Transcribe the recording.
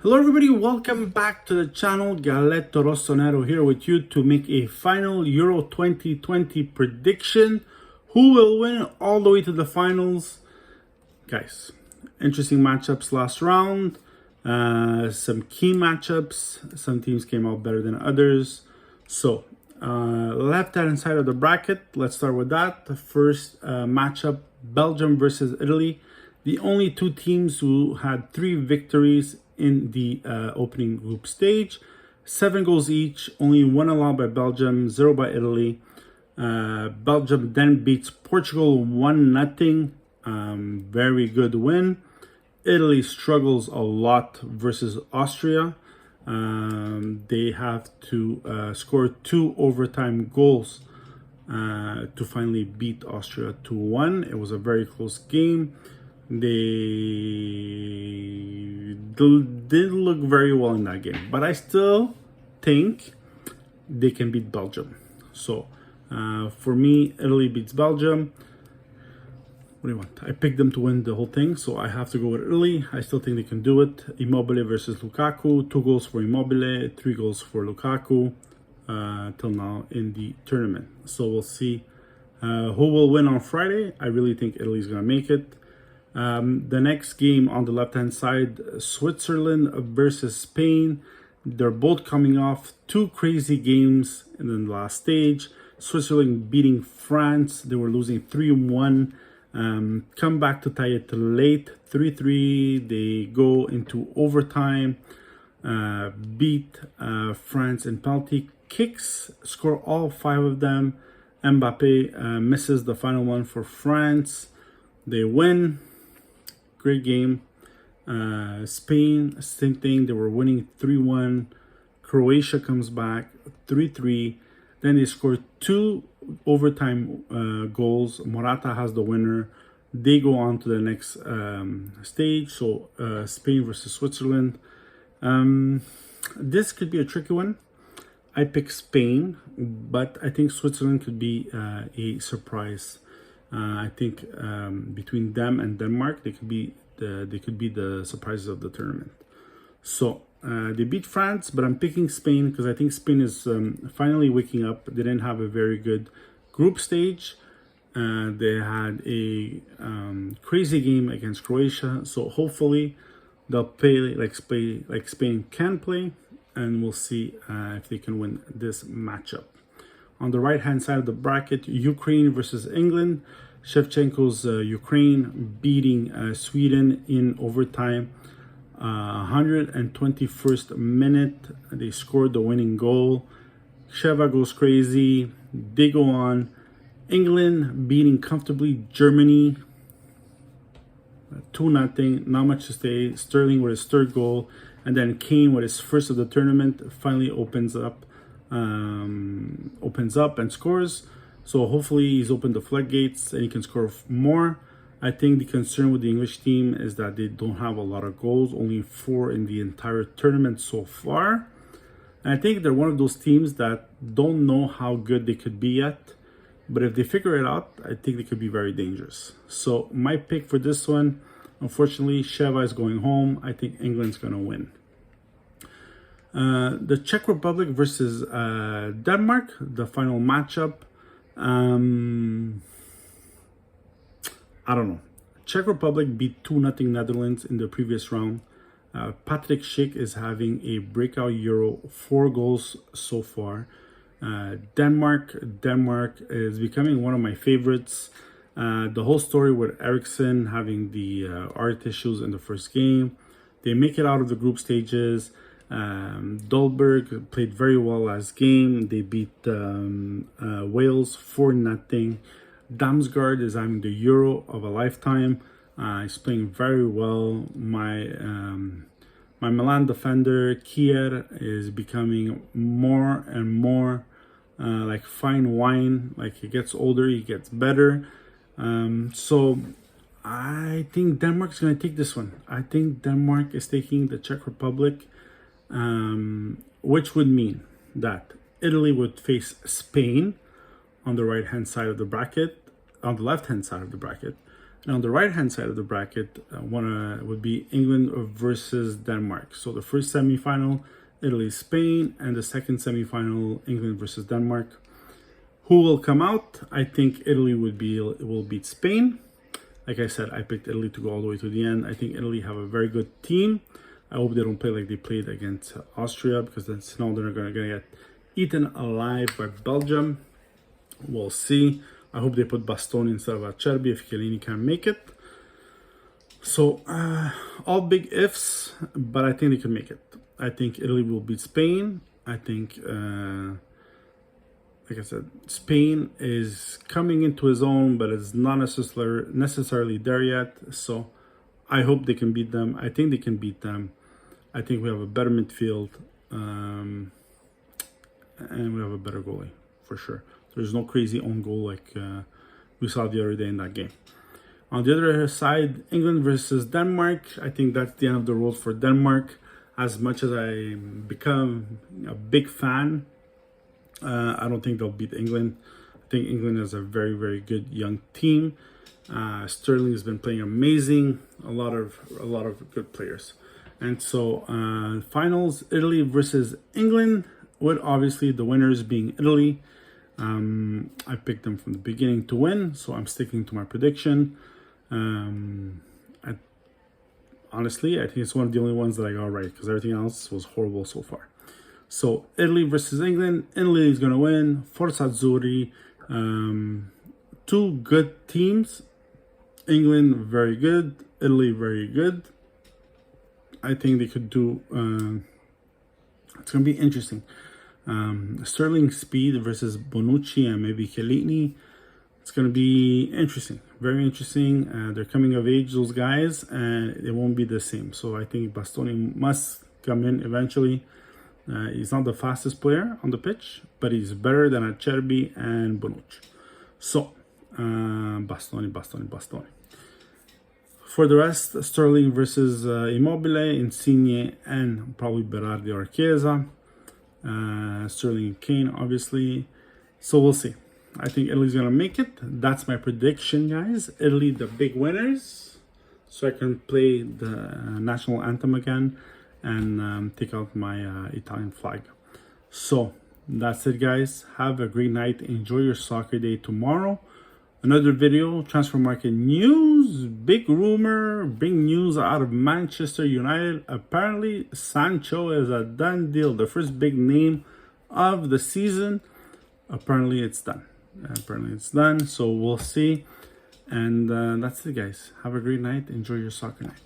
Hello everybody, welcome back to the channel. Galetto Rossonero here with you to make a final Euro 2020 prediction. Who will win all the way to the finals? Guys, interesting matchups last round. Some key matchups. Some teams came out better than others. So, left hand side of the bracket, let's start with that. The first matchup, Belgium versus Italy. The only two teams who had 3 victories in the opening group stage. 7 goals each, only 1 allowed by Belgium, 0 by Italy. Belgium then beats Portugal 1-0. Very good win. Italy struggles a lot versus Austria. They have to score 2 overtime goals to finally beat Austria 2-1. It was a very close game. They did look very well in that game, but I still think they can beat Belgium. So for me, Italy beats Belgium. What do you want? I picked them to win the whole thing, so I have to go with Italy. I still think they can do it. Immobile versus Lukaku. 2 goals for Immobile, 3 goals for Lukaku till now in the tournament. So we'll see who will win on Friday. I really think Italy's going to make it. The next game on the left-hand side, Switzerland versus Spain. They're both coming off 2 crazy games in the last stage. Switzerland beating France. They were losing 3-1. Come back to tie it late, 3-3. They go into overtime, beat France in penalty kicks, score all 5 of them. Mbappe misses the final one for France. They win. Great game. Spain, same thing. They were winning 3-1. Croatia comes back 3-3. Then they scored 2 overtime goals. Morata has the winner. They go on to the next stage. So Spain versus Switzerland. This could be a tricky one. I pick Spain, but I think Switzerland could be a surprise. I think between them and Denmark, they could be the surprises of the tournament. So they beat France, but I'm picking Spain because I think Spain is finally waking up. They didn't have a very good group stage. They had a crazy game against Croatia, so hopefully they'll play like Spain can play, and we'll see if they can win this matchup. On the right-hand side of the bracket, Ukraine versus England. Shevchenko's Ukraine beating Sweden in overtime. 121st minute, they scored the winning goal. Sheva goes crazy. They go on. England beating comfortably Germany 2-0. Not much to say. Sterling with his 3rd goal. And then Kane with his 1st of the tournament finally opens up and scores. So hopefully he's opened the floodgates and he can score more. I think the concern with the English team is that they don't have a lot of goals, only 4 in the entire tournament so far. And I think they're one of those teams that don't know how good they could be yet. But if they figure it out, I think they could be very dangerous. So my pick for this one, unfortunately, Sheva is going home. I think England's going to win. The Czech Republic versus Denmark, the final matchup. I don't know. Czech Republic beat 2-0 Netherlands in the previous round. Patrick Schick is having a breakout Euro, 4 goals so far. Denmark is becoming one of my favorites. The whole story with Eriksson having the art issues in the first game. They make it out of the group stages. Dolberg played very well last game. They beat Wales 4-0. Damsgaard is having the Euro of a lifetime. He's playing very well. My Milan defender Kier is becoming more and more like fine wine. Like he gets older, he gets better. So I think Denmark's going to take this one. I think Denmark is taking the Czech Republic. Which would mean that Italy would face Spain on the right-hand side of the bracket, on the left-hand side of the bracket. And on the right hand side of the bracket, one would be England versus Denmark. So the first semifinal, Italy, Spain, and the second semifinal, England versus Denmark. Who will come out? I think Italy will beat Spain. Like I said, I picked Italy to go all the way to the end. I think Italy have a very good team. I hope they don't play like they played against Austria, because then now they're going to get eaten alive by Belgium. We'll see. I hope they put Bastoni instead of Acerbi if Chiellini can make it. So, all big ifs, but I think they can make it. I think Italy will beat Spain. I think, like I said, Spain is coming into his own, but it's not necessarily there yet. So, I hope they can beat them. I think they can beat them. I think we have a better midfield, and we have a better goalie, for sure. There's no crazy own goal like we saw the other day in that game. On the other side, England versus Denmark. I think that's the end of the road for Denmark. As much as I become a big fan, I don't think they'll beat England. I think England is a very, very good young team. Sterling has been playing amazing. A lot of good players. And so finals, Italy versus England, with obviously the winners being Italy. I picked them from the beginning to win, so I'm sticking to my prediction. Honestly, I think it's one of the only ones that I got right, because everything else was horrible so far. So Italy versus England. Italy is going to win. Forza Azzurri. Two good teams. England, very good. Italy, very good. I think they could do... it's going to be interesting. Sterling speed versus Bonucci and maybe Chiellini. It's going to be interesting, very interesting. They're coming of age, those guys, and it won't be the same. So I think Bastoni must come in eventually. He's not the fastest player on the pitch, but he's better than Acerbi and Bonucci. So Bastoni. For the rest, Sterling versus Immobile, Insigne, and probably Berardi or Chiesa. Sterling and Kane, obviously. So we'll see. I think Italy's gonna make it. That's my prediction, guys. Italy, the big winners, so I can play the national anthem again and take out my Italian flag. So that's it, guys. Have a great night. Enjoy your soccer day tomorrow. Another video, transfer market news, big rumor, big news out of Manchester United. Apparently, Sancho is a done deal. The first big name of the season. Apparently, it's done. So we'll see. And that's it, guys. Have a great night. Enjoy your soccer night.